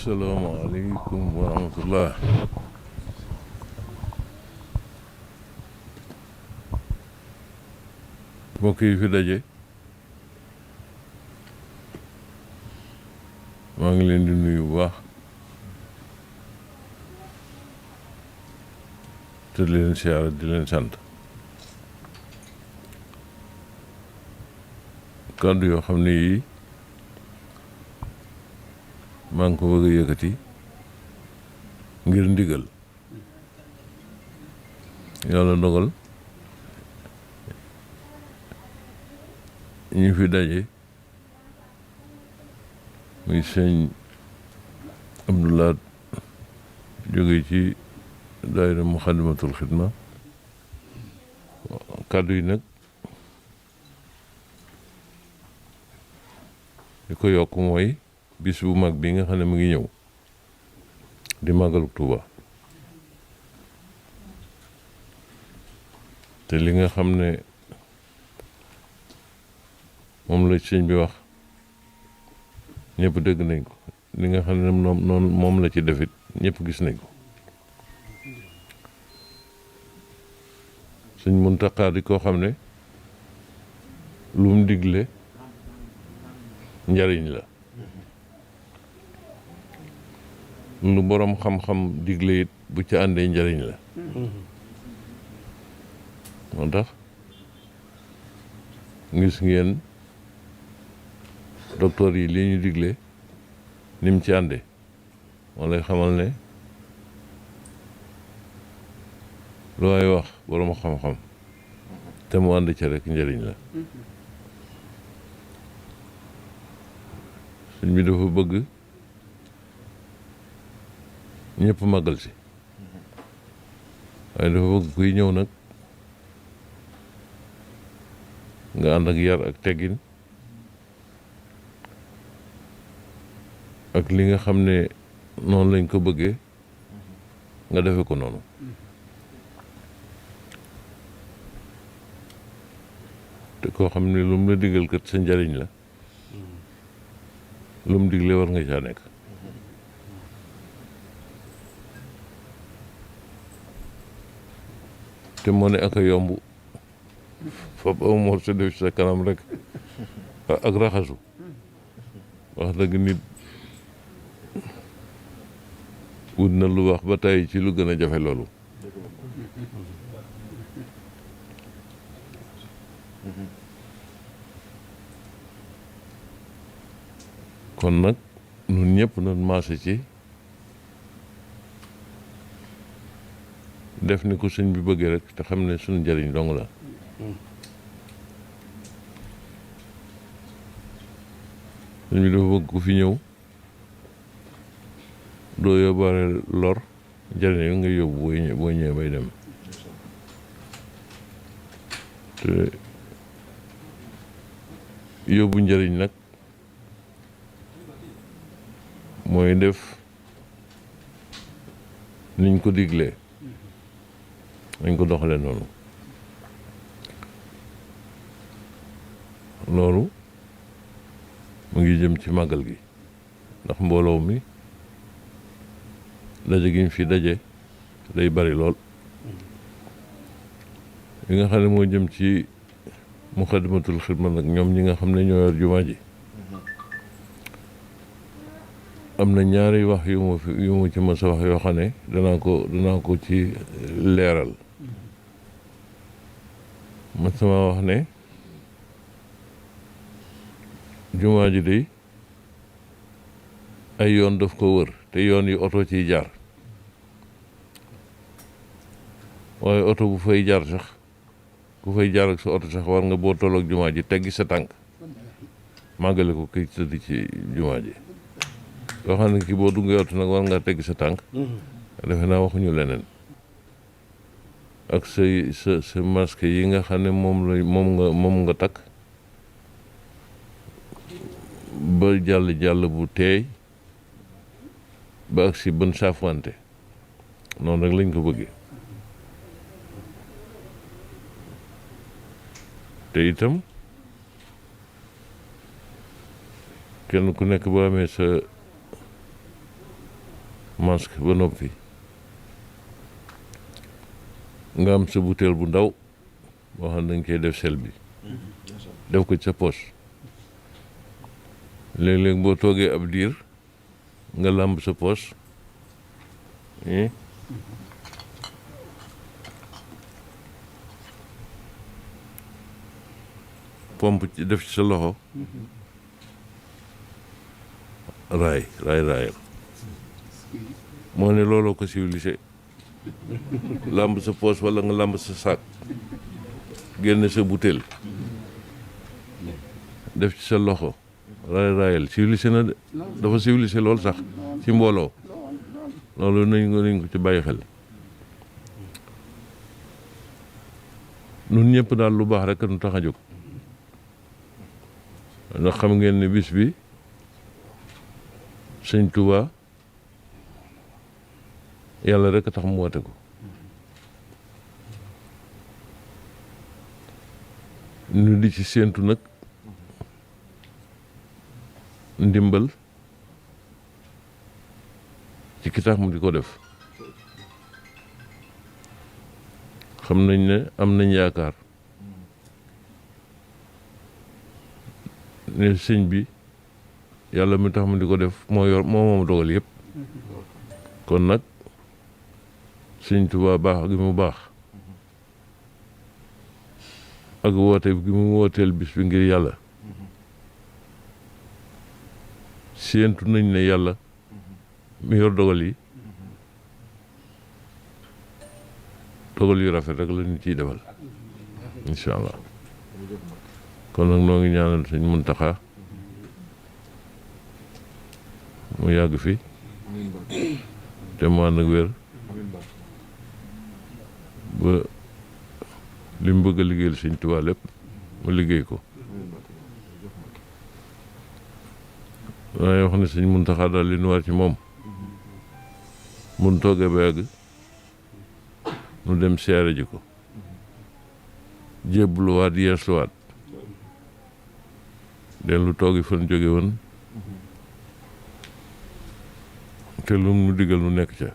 asalaamaaleykum wa rahmatullah. mbokk yi fi daje maa ngi leen di nuyu bu baax te di leen siyaara di leen sant. kàddu yoo xam ne yii maa ngi ko bëgg a yëkkati ngir ndigal. yàlla dogal ñu fi daje muy sëñ Abdoulaat jóge ci daayira Muxaddamatul Xidma. kàddu yi nag li ko yokk mooy bis bu mag bi nga xam ne mu ngi ñëw di màggalu Tuuba te li nga xam ne moom la sëñ bi wax ñëpp dégg nañ ko, li nga xam ne noonu moom la ci defit ñëpp gis nañ ko. sëñ Muntaxa di koo xam ne lu mu digle njariñ la, lu boroom xam-xam digle it bu ci àndee njariñ la. moo tax gis ngeen docteur yi li ñu digle ni mu ci àndee moo lay xamal ne lu waay wax boroom xam-xam te mu ànd ca rek njariñ la. sëñ bi dafa bëgg ñëpp màggal si, waaye dafa bëgg kuy ñëw nag nga ànd ak yar ak teggin ak li nga xam ne noonu lañ ko bëggee nga defe ko noonu. te koo xam ne lu mu la digal kat sa njariñ la, lu mu digle war nga caa nekk. te moo ne ak a yomb fab aw mor sa def sa kanam rek ak raxasu. wax dëgg nit wut na lu wax ba tey ci lu gën a jafe loolu. kon nag ñun ñëpp nañ maase ci def ni ko sëñ bi bëggee rek te xam ne suñu njëriñ dong la. sëñ bi dafa bëgg ku fi ñëw doo yóbbaale lor, njëriñ yi nga yóbbu boo ñëwee bay dem. te yóbbu njëriñ nag mooy def niñ ko diglee, nañ ko doxalee noonu. loolu mu ngi jëm ci màggal gi, ndax mbooloo mi daje gi ñu fi daje day bari lool. li nga xam ne moo jëm ci Muxaddamatul Xidma nag ñoom ñi nga xam ne ñoo yor jumaa ji, am na ñaari wax yu ma ci mës a wax yoo xam ne danaa ko ci leeral. ma sama wax ne jumaa ji day ay yoon daf ko wër te yoon yi oto ciy jaar, waaye oto bu fay jaar sax ku fay jaar ak sa oto sax war nga boo tolloog jumaa ji teggi sa tànk màggale ko kay tëdd ci jumaa ji. yoo xam ne kii boo duggee oto nag war ngaa teggi sa tànk. defe naa waxuñu leneen. ak sa masque yi nga xam ne moom nga takk ba jàll bu teey ba ak si bën saafante noonu rek lañ ko bëggee. te itam kenn ku nekk boo amee sa masque ba noppi nga am sa butéel bu ndaw boo xam ne dañ koy def sel bi def ko ci sa poche léeg-léeg boo toogee ab diir nga làmb sa poche pompe ci def ci sa loxo raayal moo ne looloo ko civilisé làmb sa poos walla nga làmb sa saak génne sa butéel def ci sa loxo raayal civilisé na de dafa civilisé lool sax ci mbooloo loolu nañ ko ci bàyyi xel nun ñëpp daal lu baax rek nu tax a jóg ndax xam ngeen ne bis bi sëñ Tuubaa yàlla rek a tax mu woote ko ñu di ci séentu nag ndimbal ci ki tax mu di ko def xam nañ ne am nañ yaakaar ne sëñ bi yàlla mi tax mu di ko def moo moom dogal yëpp kon nag sëñ Tuubaa baax gi mu baax ak woote gi mu wooteel bis bi ngir yàlla séentu nañ ne yàlla mi yor dogal yi dogal yu rafet rek la ñu ciy defal incha allah kon nag noo ngi ñaanal sëñ Muntaxa mu yàgg fi te mu ànd ak wér ba li mu bëgg a liggéeyal sëñ Tuubaa lépp mu liggéey ko waaye wax ne sëñ Muntaxa daal li nu war ci moom mun toogee ba yàgg nu dem siyaare ji ko jébbaluwaat yeesluwaat dellu toogi fan jóge woon te lu mu digal nu nekk ca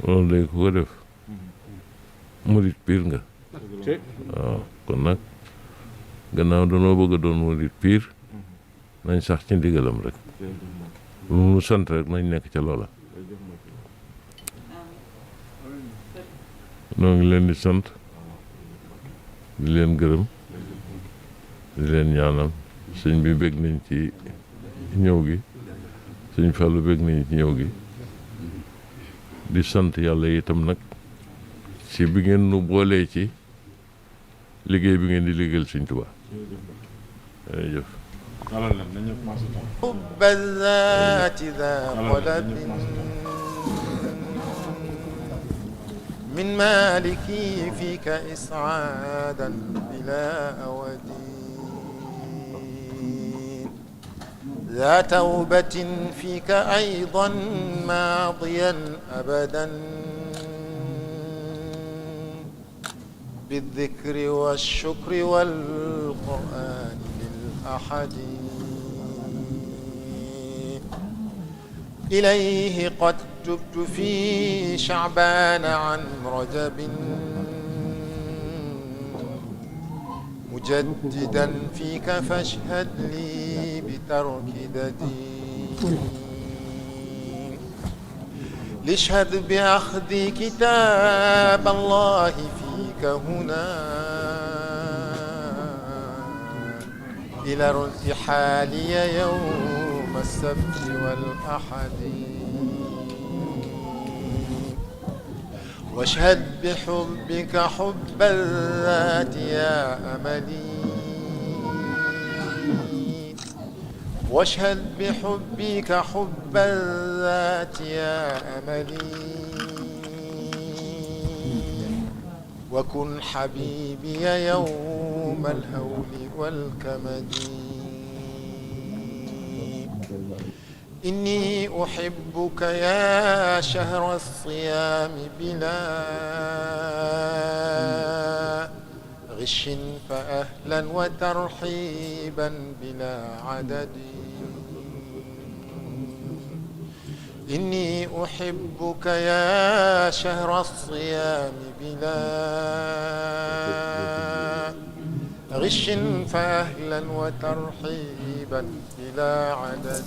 loolu day ku ko def murit piir nga waaw kon nag gannaaw danoo bëgg a doon murit piir nañ sax ci ndigalam rek lu mu sant rek nañ nekk ca loola noo ngi leen di sant di leen gërëm di leen ñaanal sëñ bi bég nañ ci ñëw gi sëñ Fallu bég nañ ci ñëw gi di sant yàlla itam nag ci bi ngeen nu boolee ci liggéey bi ngeen di liggéeyal sëñ Tuubaa jërëjëf حب الذات ذا قلب من مالكي فيك إسعادا بلا أودين ذا توبة فيك أيضا ماضيا أبدا بالذكر والشكر والقرآن للأحد إليه قد تبت في شعبان عن رجب مجددا فيك فاشهد لي بترك ددين لاشهد بأخذ كتاب الله فيك هنا إلى ارتحال يوم السبت والأحد واشهد بحبك حب الذات يا أملي واشهد بحبك حب الذات يا أملي وكن حبيبي يوم الهول والكمد إني أحبك يا شهر الصيام بلا غش فأهلا وترحيبا بلا عدد إني أحبك يا شهر الصيام بلا غش فأهلا وترحيبا بلا عدد